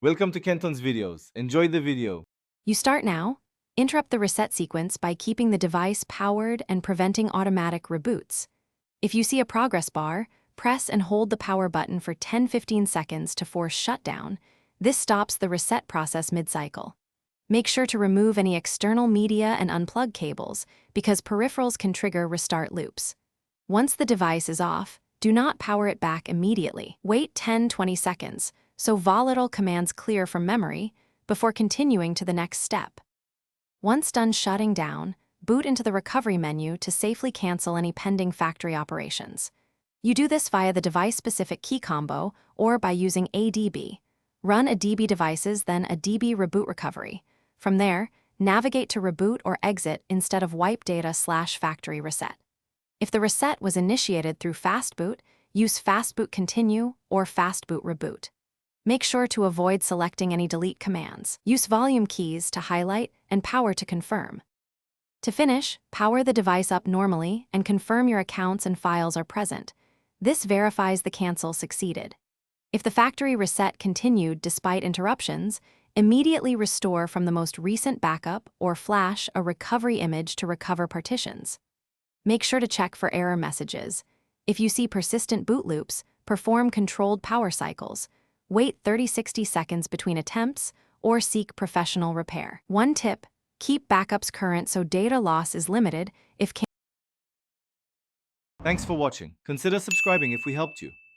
Welcome to Kenton's videos. Enjoy the video. You start now. Interrupt the reset sequence by keeping the device powered and preventing automatic reboots. If you see a progress bar, press and hold the power button for 10-15 seconds to force shutdown. This stops the reset process mid-cycle. Make sure to remove any external media and unplug cables, because peripherals can trigger restart loops. Once the device is off, do not power it back immediately. Wait 10-20 seconds, so volatile commands clear from memory, before continuing to the next step. Once done shutting down, boot into the recovery menu to safely cancel any pending factory operations. You do this via the device-specific key combo or by using ADB. Run a DB devices, then a DB reboot recovery. From there, navigate to reboot or exit instead of wipe data/factory reset. If the reset was initiated through fastboot, use fastboot continue or fastboot reboot. Make sure to avoid selecting any delete commands. Use volume keys to highlight and power to confirm. To finish, power the device up normally and confirm your accounts and files are present. This verifies the cancel succeeded. If the factory reset continued despite interruptions, immediately restore from the most recent backup or flash a recovery image to recover partitions. Make sure to check for error messages. If you see persistent boot loops, perform controlled power cycles. Wait 30-60 seconds between attempts or seek professional repair. One tip: keep backups current so data loss is limited. If Thanks for watching. Consider subscribing if we helped you.